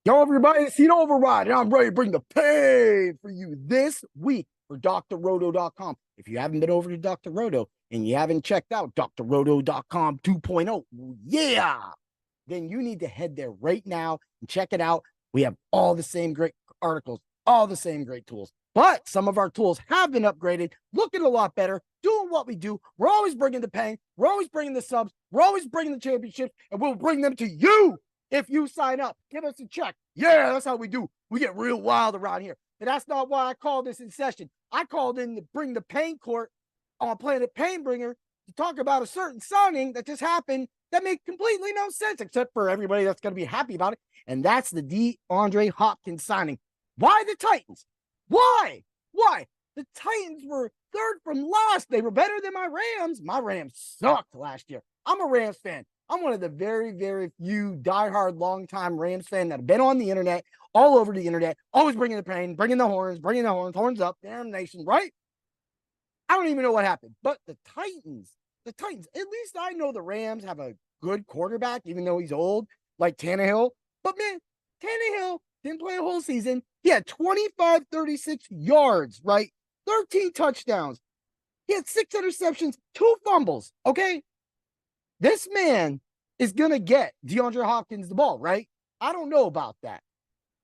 Yo, everybody, it's Heat Override, and I'm ready to bring the pain for you this week for drroto.com. If you haven't been over to Dr. Roto and you haven't checked out drroto.com 2.0, yeah, then you need to head there right now and check it out. We have all the same great articles, all the same great tools, but some of our tools have been upgraded, looking a lot better, doing what we do. We're always bringing the pain, we're always bringing the subs, we're always bringing the championships, and we'll bring them to you. If you sign up, give us a check. Yeah, that's how we do. We get real wild around here. And that's not why I called this in session. I called in to bring the pain court on Planet Painbringer to talk about a certain signing that just happened that made completely no sense, except for everybody that's going to be happy about it. And that's the DeAndre Hopkins signing. Why the Titans? Why? Why? The Titans were third from last. They were better than my Rams. My Rams sucked last year. I'm a Rams fan. I'm one of the very, very few diehard, longtime Rams fan that have been on the internet, all over the internet, always bringing the pain, bringing the horns, horns up, damn nation, right? I don't even know what happened. But the Titans, at least I know the Rams have a good quarterback, even though he's old, like Tannehill. But man, Tannehill didn't play a whole season. He had 36 yards, right? 13 touchdowns. He had 6 interceptions, 2 fumbles, okay? This man is going to get DeAndre Hopkins the ball, right? I don't know about that.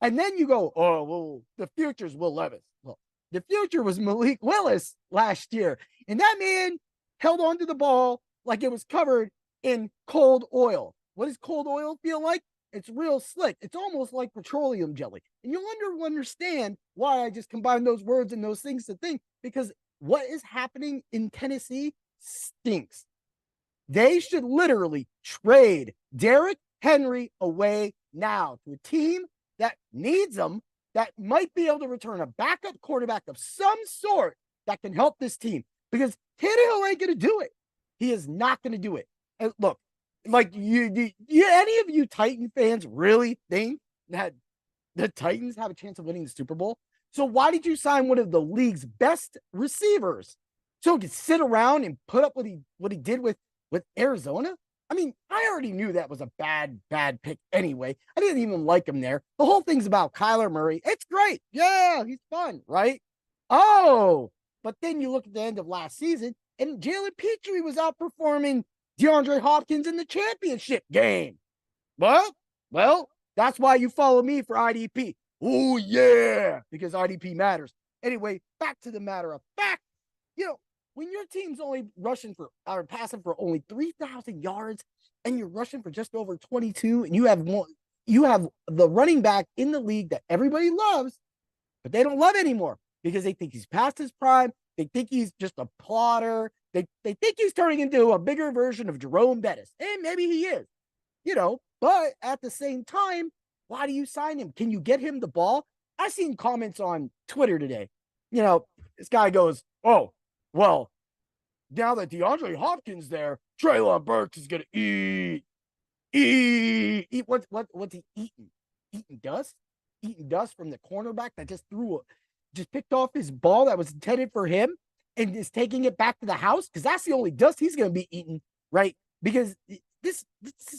And then you go, oh, well, the future's Will Levis. Well, the future was Malik Willis last year. And that man held onto the ball like it was covered in cold oil. What does cold oil feel like? It's real slick. It's almost like petroleum jelly. And you'll understand why I just combined those words and those things to think, because what is happening in Tennessee stinks. They should literally trade Derrick Henry away now to a team that needs them, that might be able to return a backup quarterback of some sort that can help this team. Because Tannehill ain't going to do it. He is not going to do it. And look, like any of you Titan fans really think that the Titans have a chance of winning the Super Bowl? So why did you sign one of the league's best receivers so he could sit around and put up what he did with Arizona? I mean, I already knew that was a bad pick anyway. I didn't even like him there. The whole thing's about Kyler Murray. It's great. Yeah, he's fun, right? Oh, but then you look at the end of last season, and Jalen Petrie was outperforming DeAndre Hopkins in the championship game. Well, that's why you follow me for IDP. Oh, yeah, because IDP matters. Anyway, back to the matter of fact. When your team's only rushing for or passing for only 3,000 yards and you're rushing for just over 22, and you have the running back in the league that everybody loves, but they don't love anymore because they think he's past his prime. They think he's just a plotter. They think he's turning into a bigger version of Jerome Bettis. And maybe he is, but at the same time, why do you sign him? Can you get him the ball? I seen comments on Twitter today. This guy goes, oh, well, now that DeAndre Hopkins there, Treylon Burks is gonna eat. What's he eating? Eating dust? Eating dust from the cornerback that just picked off his ball that was intended for him and is taking it back to the house, because that's the only dust he's gonna be eating, right? Because this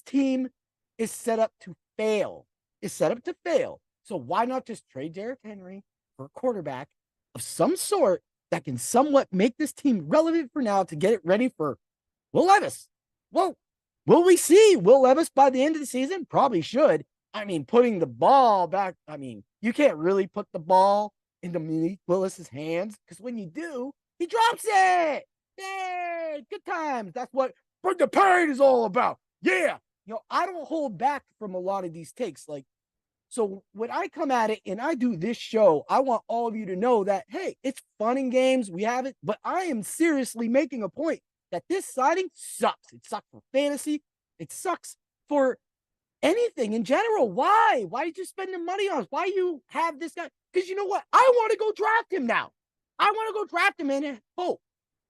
team is set up to fail. So why not just trade Derrick Henry for a quarterback of some sort that can somewhat make this team relevant for now to get it ready for Will Levis? Well, will we see Will Levis by the end of the season? Probably should. I mean, putting the ball back, you can't really put the ball into Malik Willis's hands, because when you do, he drops it. Yay, good times. That's what Bring the Pain is all about. Yeah. I don't hold back from a lot of these takes. So when I come at it and I do this show, I want all of you to know that, hey, it's fun and games. We have it. But I am seriously making a point that this signing sucks. It sucks for fantasy. It sucks for anything in general. Why? Why did you spend the money on us? Why you have this guy? Because you know what? I want to go draft him now. I want to go draft him and hope.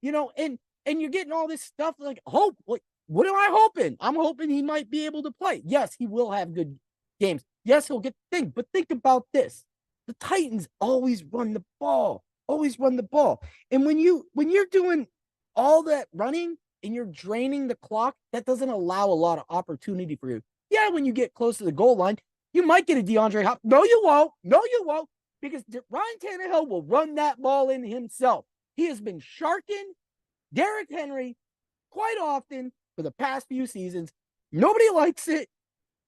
And you're getting all this stuff like hope. What am I hoping? I'm hoping he might be able to play. Yes, he will have good games. Yes, he'll get the thing, but think about this. The Titans always run the ball. And when you're doing all that running and you're draining the clock, that doesn't allow a lot of opportunity for you. Yeah, when you get close to the goal line, You might get a DeAndre Hopkins. No, you won't. No, you won't. Because Ryan Tannehill will run that ball in himself. He has been sharking Derrick Henry quite often for the past few seasons. Nobody likes it.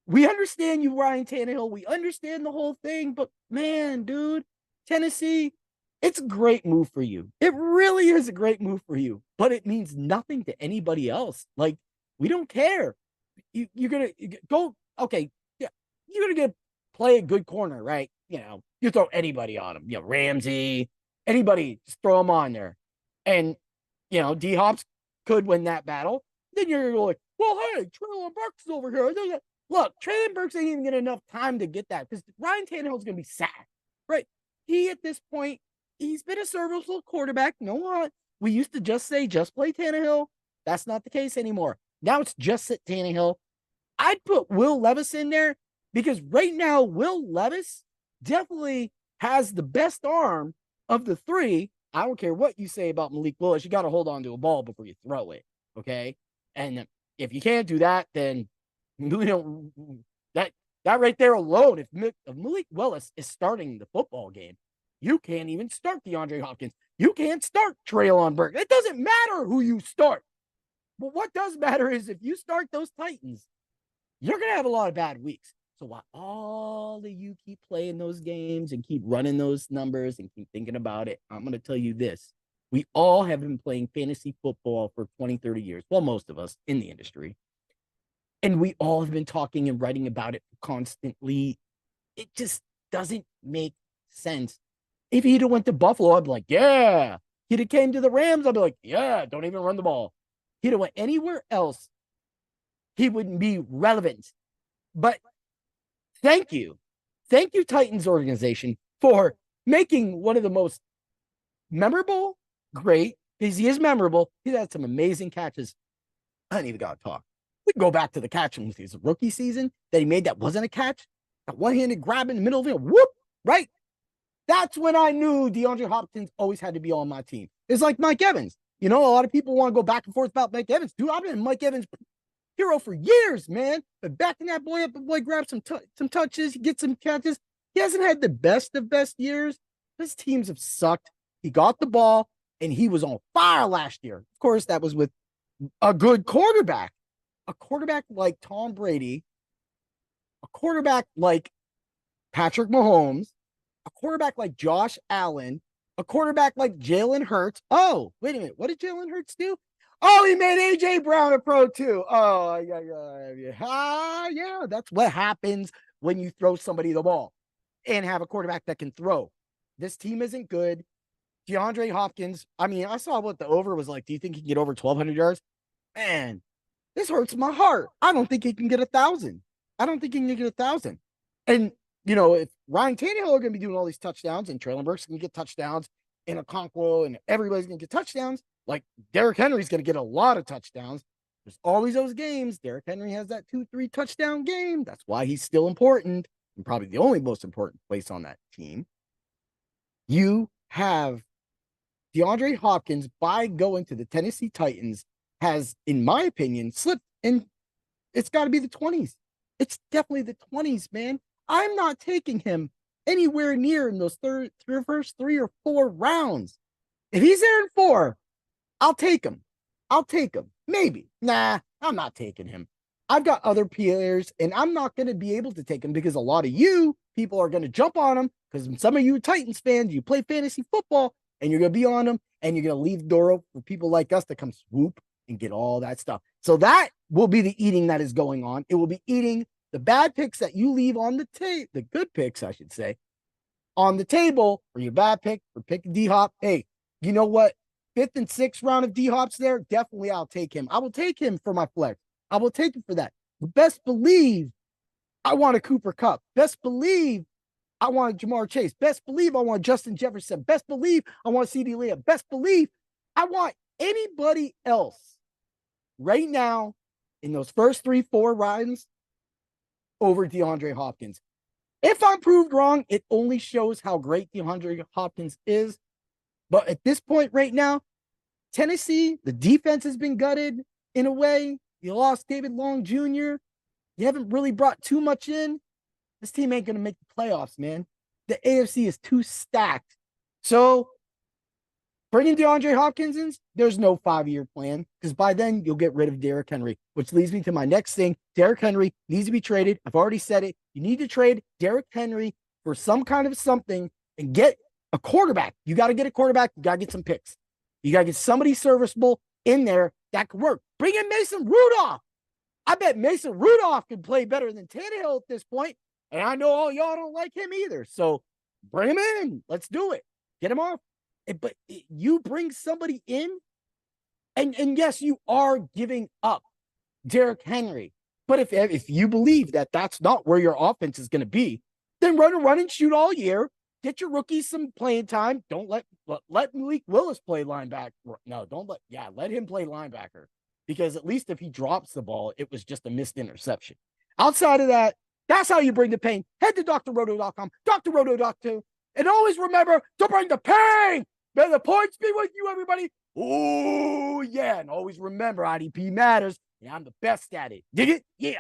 We understand you, Ryan Tannehill. We understand the whole thing. But, man, dude, Tennessee, it's a great move for you. It really is a great move for you. But it means nothing to anybody else. Like, we don't care. You're going to go, okay, yeah, you're going to play a good corner, right? You know, you throw anybody on him. You know, Ramsey, anybody, just throw him on there. And, you know, D-Hops could win that battle. Then you're like, well, hey, Treylon Burks is over here. Look, Treylon Burks ain't even get enough time to get that because Ryan Tannehill is going to be sacked, right? He, at this point, he's been a serviceable quarterback. You know what? We used to just say, just play Tannehill. That's not the case anymore. Now it's just sit Tannehill. I'd put Will Levis in there because right now, Will Levis definitely has the best arm of the three. I don't care what you say about Malik Willis. You got to hold on to a ball before you throw it, okay? And if you can't do that, then you know that right there alone. If Malik Willis is starting the football game, you can't even start DeAndre Hopkins. You can't start Treylon Burks. It doesn't matter who you start. But what does matter is if you start those Titans, you're going to have a lot of bad weeks. So while all of you keep playing those games and keep running those numbers and keep thinking about it, I'm going to tell you this. We all have been playing fantasy football for 20, 30 years. Well, most of us in the industry. And we all have been talking and writing about it constantly. It just doesn't make sense. If he'd have went to Buffalo, I'd be like, yeah. He'd have came to the Rams, I'd be like, yeah, don't even run the ball. He'd have went anywhere else, he wouldn't be relevant. But thank you. Thank you, Titans organization, for making one of the most memorable, great, because he is memorable. He's had some amazing catches. I ain't even got to talk. We can go back to the catch with his rookie season that he made that wasn't a catch. That one-handed grab in the middle of it. Whoop, right? That's when I knew DeAndre Hopkins always had to be on my team. It's like Mike Evans. You know, a lot of people want to go back and forth about Mike Evans. Dude, I've been Mike Evans' hero for years, man. But backing that boy up, the boy grabs some touches, he gets some catches. He hasn't had the best of best years. His teams have sucked. He got the ball, and he was on fire last year. Of course, that was with a good quarterback. A quarterback like Tom Brady, a quarterback like Patrick Mahomes, a quarterback like Josh Allen, a quarterback like Jalen Hurts. Oh, wait a minute. What did Jalen Hurts do? Oh, he made A.J. Brown a pro too. Oh, yeah. That's what happens when you throw somebody the ball and have a quarterback that can throw. This team isn't good. DeAndre Hopkins, I mean, I saw what the over was like. Do you think he can get over 1,200 yards? Man, this hurts my heart. I don't think he can get 1,000. I don't think he can get 1,000. And, you know, if Ryan Tannehill are going to be doing all these touchdowns and Treylon Burks can get touchdowns and Okonkwo and everybody's going to get touchdowns, like Derrick Henry's going to get a lot of touchdowns. There's always those games. Derrick Henry has that 2-3 touchdown game. That's why he's still important and probably the only most important place on that team. You have DeAndre Hopkins, by going to the Tennessee Titans, has, in my opinion, slipped, and it's got to be the 20s. It's definitely the 20s, man. I'm not taking him anywhere near in those first 3 or 4 rounds. If he's there in 4, I'll take him. Maybe. Nah, I'm not taking him. I've got other players, and I'm not going to be able to take him because a lot of you people are going to jump on him because some of you Titans fans, you play fantasy football, and you're going to be on him, and you're going to leave the door open for people like us to come swoop and get all that stuff. So that will be the eating that is going on. It will be eating the bad picks that you leave on the table, the good picks, I should say, on the table for your bad pick for picking D-Hop. Hey, you know what? 5th and 6th round of D-Hop's there. Definitely I'll take him. I will take him for my flex. I will take him for that. But best believe I want a Cooper Kupp. Best believe I want a Jamar Chase. Best believe I want Justin Jefferson. Best believe I want CeeDee Lamb. Best believe I want anybody else right now in those first 3-4 rounds over DeAndre Hopkins. If I'm proved wrong, it only shows how great DeAndre Hopkins is. But at this point right now, Tennessee, the defense has been gutted in a way. You lost David Long Jr. You haven't really brought too much in. this team ain't going to make the playoffs, man. The AFC is too stacked. So bringing DeAndre Hopkins in, there's no 5-year plan because by then you'll get rid of Derrick Henry, which leads me to my next thing. Derrick Henry needs to be traded. I've already said it. You need to trade Derrick Henry for some kind of something and get a quarterback. You got to get a quarterback. You got to get some picks. You got to get somebody serviceable in there that could work. Bring in Mason Rudolph. I bet Mason Rudolph could play better than Tannehill at this point. And I know all y'all don't like him either. So bring him in. Let's do it. Get him off. But you bring somebody in, and yes, you are giving up Derrick Henry. But if you believe that that's not where your offense is going to be, then run and shoot all year. Get your rookies some playing time. Don't let Malik Willis play linebacker. No, let him play linebacker. Because at least if he drops the ball, it was just a missed interception. Outside of that, that's how you bring the pain. Head to drroto.com, drroto.com, and always remember to bring the pain. May the points be with you, everybody. Oh, yeah. And always remember, IDP matters, and I'm the best at it. Dig it? Yeah.